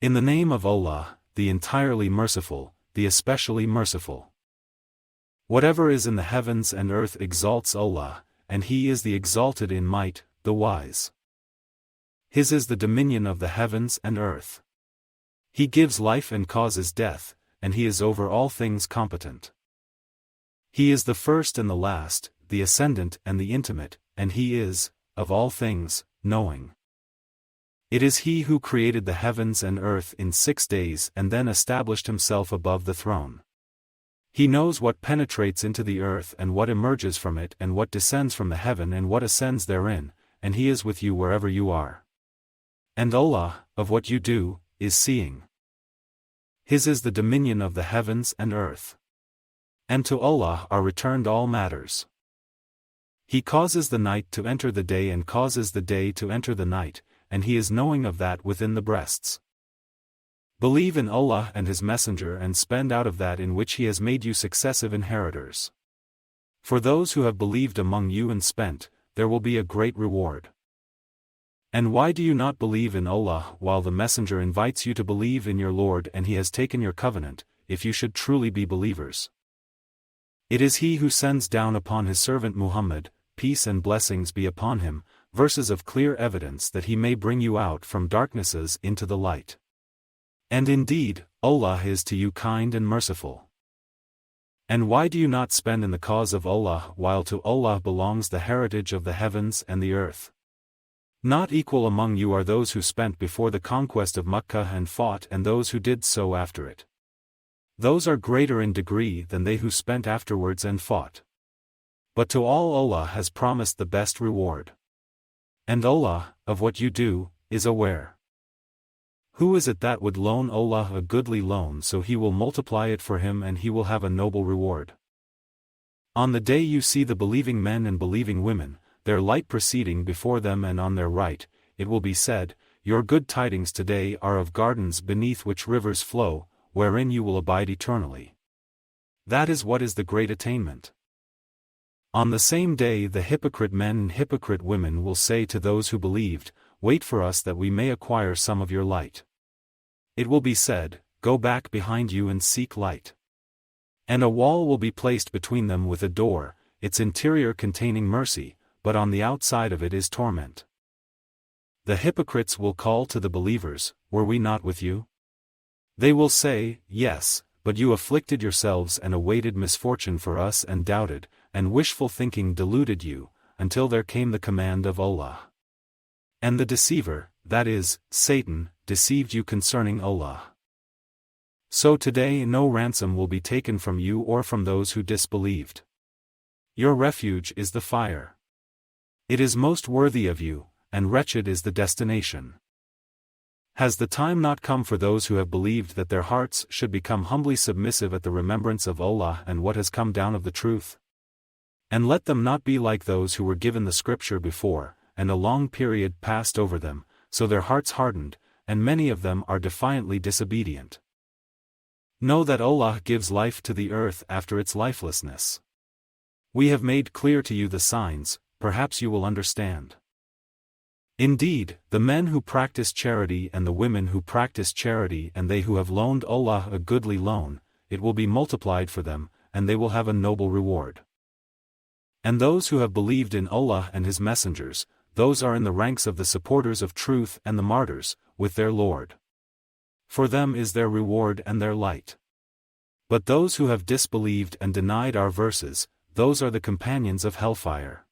In the name of Allah, the entirely merciful, the especially merciful. Whatever is in the heavens and earth exalts Allah, and He is the exalted in might, the wise. His is the dominion of the heavens and earth. He gives life and causes death, and He is over all things competent. He is the first and the last, the ascendant and the intimate, and He is, of all things, knowing. It is He who created the heavens and earth in 6 days and then established Himself above the throne. He knows what penetrates into the earth and what emerges from it and what descends from the heaven and what ascends therein, and He is with you wherever you are. And Allah, of what you do, is seeing. His is the dominion of the heavens and earth. And to Allah are returned all matters. He causes the night to enter the day and causes the day to enter the night, and He is knowing of that within the breasts. Believe in Allah and His Messenger and spend out of that in which He has made you successive inheritors. For those who have believed among you and spent, there will be a great reward. And why do you not believe in Allah while the Messenger invites you to believe in your Lord and He has taken your covenant, if you should truly be believers? It is He who sends down upon His servant Muhammad, peace and blessings be upon him, verses of clear evidence that He may bring you out from darknesses into the light. And indeed, Allah is to you kind and merciful. And why do you not spend in the cause of Allah while to Allah belongs the heritage of the heavens and the earth? Not equal among you are those who spent before the conquest of Makkah and fought and those who did so after it. Those are greater in degree than they who spent afterwards and fought. But to all Allah has promised the best reward. And Allah, of what you do, is aware. Who is it that would loan Allah a goodly loan so He will multiply it for him and he will have a noble reward? On the day you see the believing men and believing women, their light proceeding before them and on their right, it will be said, your good tidings today are of gardens beneath which rivers flow, wherein you will abide eternally. That is what is the great attainment. On the same day the hypocrite men and hypocrite women will say to those who believed, wait for us that we may acquire some of your light. It will be said, go back behind you and seek light. And a wall will be placed between them with a door, its interior containing mercy, but on the outside of it is torment. The hypocrites will call to the believers, were we not with you? They will say, yes, but you afflicted yourselves and awaited misfortune for us and doubted, and wishful thinking deluded you, until there came the command of Allah. And the deceiver, that is, Satan, deceived you concerning Allah. So today no ransom will be taken from you or from those who disbelieved. Your refuge is the fire. It is most worthy of you, and wretched is the destination. Has the time not come for those who have believed that their hearts should become humbly submissive at the remembrance of Allah and what has come down of the truth? And let them not be like those who were given the scripture before, and a long period passed over them, so their hearts hardened, and many of them are defiantly disobedient. Know that Allah gives life to the earth after its lifelessness. We have made clear to you the signs, perhaps you will understand. Indeed, the men who practice charity and the women who practice charity and they who have loaned Allah a goodly loan, it will be multiplied for them, and they will have a noble reward. And those who have believed in Allah and His messengers, those are in the ranks of the supporters of truth and the martyrs, with their Lord. For them is their reward and their light. But those who have disbelieved and denied our verses, those are the companions of hellfire.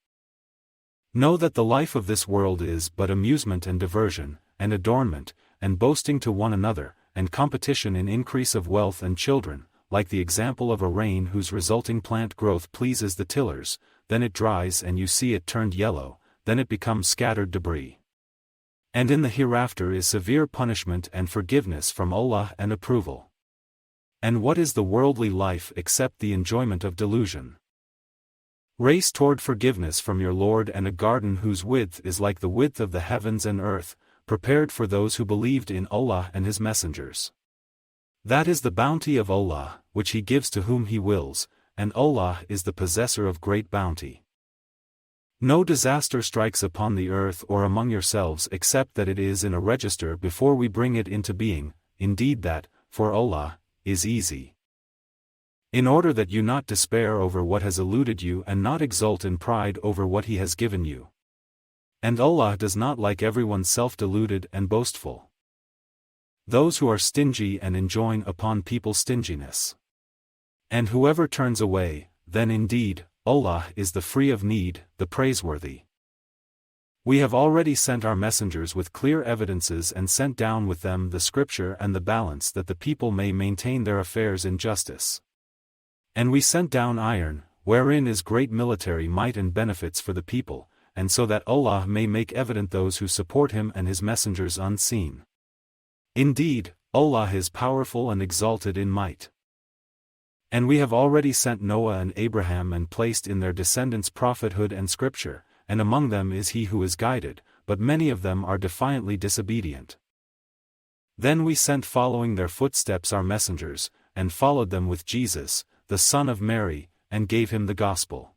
Know that the life of this world is but amusement and diversion, and adornment, and boasting to one another, and competition in increase of wealth and children, like the example of a rain whose resulting plant growth pleases the tillers, then it dries and you see it turned yellow, then it becomes scattered debris. And in the hereafter is severe punishment and forgiveness from Allah and approval. And what is the worldly life except the enjoyment of delusion? Race toward forgiveness from your Lord and a garden whose width is like the width of the heavens and earth, prepared for those who believed in Allah and His messengers. That is the bounty of Allah, which He gives to whom He wills, and Allah is the possessor of great bounty. No disaster strikes upon the earth or among yourselves except that it is in a register before we bring it into being, indeed that, for Allah, is easy. In order that you not despair over what has eluded you and not exult in pride over what He has given you. And Allah does not like everyone self-deluded and boastful. Those who are stingy and enjoin upon people stinginess. And whoever turns away, then indeed, Allah is the free of need, the praiseworthy. We have already sent our messengers with clear evidences and sent down with them the scripture and the balance that the people may maintain their affairs in justice. And we sent down iron, wherein is great military might and benefits for the people, and so that Allah may make evident those who support Him and His messengers unseen. Indeed, Allah is powerful and exalted in might. And we have already sent Noah and Abraham and placed in their descendants prophethood and scripture, and among them is he who is guided, but many of them are defiantly disobedient. Then we sent following their footsteps our messengers, and followed them with Jesus, the son of Mary, and gave him the gospel.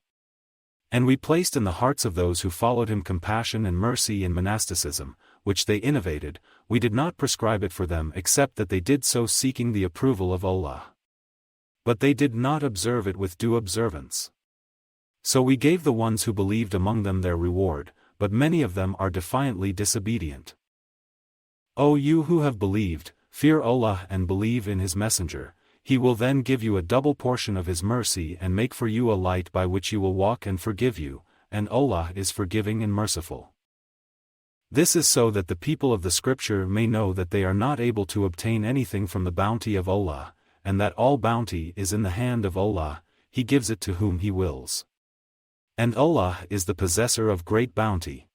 And we placed in the hearts of those who followed him compassion and mercy in monasticism, which they innovated. We did not prescribe it for them except that they did so seeking the approval of Allah. But they did not observe it with due observance. So we gave the ones who believed among them their reward, but many of them are defiantly disobedient. O you who have believed, fear Allah and believe in His messenger. He will then give you a double portion of His mercy and make for you a light by which you will walk and forgive you, and Allah is forgiving and merciful. This is so that the people of the scripture may know that they are not able to obtain anything from the bounty of Allah, and that all bounty is in the hand of Allah. He gives it to whom He wills. And Allah is the possessor of great bounty.